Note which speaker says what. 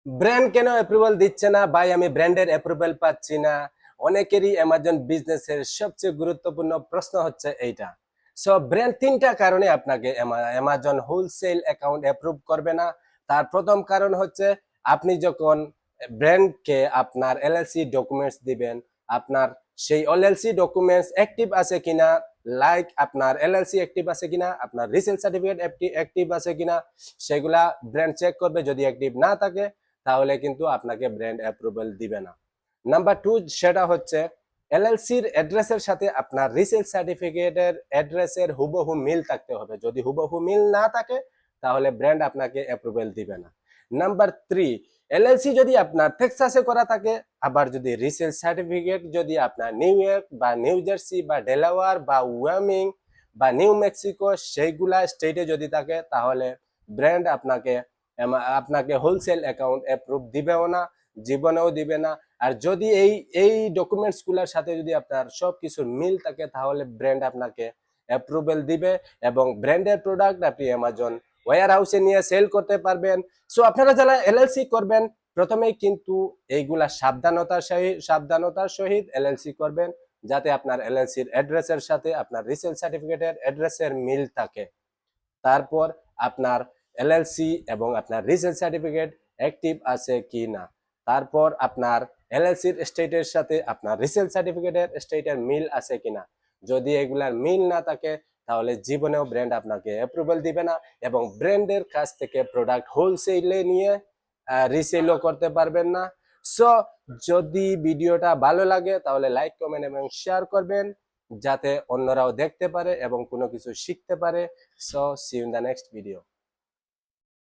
Speaker 1: Brand কেন approval দিচ্ছে না ভাই? আমি ব্র্যান্ডের অ্যাপ্রুভাল পাচ্ছি না। অনেকেরই অ্যামাজন বিজনেসের সবচেয়ে গুরুত্বপূর্ণ প্রশ্ন হচ্ছে এইটা। সো ব্র্যান্ড তিনটা কারণে আপনাকে অ্যামাজন হোলসেল অ্যাকাউন্ট অ্যাপ্রুভ করবে না। তার প্রথম কারণ হচ্ছে আপনি যখন ব্র্যান্ডকে আপনার এলএলসি ডকুমেন্টস দিবেন, আপনার সেই এলএলসি ডকুমেন্টস অ্যাক্টিভ আছে কিনা, লাইক আপনার এলএলসি অ্যাক্টিভ আছে কিনা, আপনার রিসেল সার্টিফিকেট অ্যাক্টিভ আছে কিনা, সেগুলা ব্র্যান্ড চেক করবে। যদি অ্যাক্টিভ না থাকে তাহলে কিন্তু আপনাকে ব্র্যান্ড অ্যাপ্রুভাল দিবে না। নাম্বার টু, সেটা হচ্ছে এলএলসির অ্যাড্রেসের সাথে আপনার রিসেল সার্টিফিকেটের অ্যাড্রেসের হুবহু মিল থাকতে হবে। যদি হুবহু মিল না থাকে তাহলে ব্র্যান্ড আপনাকে অ্যাপ্রুভাল দিবে না। নাম্বার থ্রি, এলএলসি যদি আপনার টেক্সাসে করা থাকে, আবার যদি রিসেল সার্টিফিকেট যদি আপনার নিউ ইয়র্ক বা নিউ জার্সি বা ডেলাওয়ার বা ওয়ামিং বা নিউ মেক্সিকো সেইগুলা স্টেটে যদি থাকে, তাহলে ব্র্যান্ড আপনাকে হোলসেল অ্যাকাউন্ট অ্যাপ্রুভ দিবেও না, জীবনেও দিবে না। আর যদি এই এই ডকুমেন্টস গুলার সাথে যদি আপনার সবকিছুর মিল থাকে, তাহলে ব্র্যান্ড আপনাকে অ্যাপ্রুভাল দিবে এবং ব্র্যান্ডের প্রোডাক্ট আপনি অ্যামাজন ওয়্যার হাউসে নিয়ে সেল করতে পারবেন। সো আপনারা যারা এলএলসি করবেন, প্রথমেই কিন্তু এইগুলা সাবধানতার সহিত এলএলসি করবেন, যাতে আপনার এলএলসির অ্যাড্রেসের সাথে আপনার রিসেল সার্টিফিকেটের অ্যাড্রেসের মিল থাকে। তারপর আপনার এলএলসি এবং আপনার রিসেল সার্টিফিকেট অ্যাক্টিভ আছে কি না, তারপর আপনার এলএলসির স্টেটের সাথে আপনার রিসেল সার্টিফিকেটের স্টেটের মিল আছে কিনা। যদি এগুলার মিল না থাকে তাহলে জীবনেও ব্র্যান্ড আপনাকে অ্যাপ্রুভাল দিবে না এবং ব্র্যান্ডের কাছ থেকে প্রোডাক্ট হোলসেলে নিয়ে রিসেলও করতে পারবেন না। সো যদি ভিডিওটা ভালো লাগে তাহলে লাইক, কমেন্ট এবং শেয়ার করবেন, যাতে অন্যরাও দেখতে পারে এবং কোনো কিছু শিখতে পারে। So see you in the next video.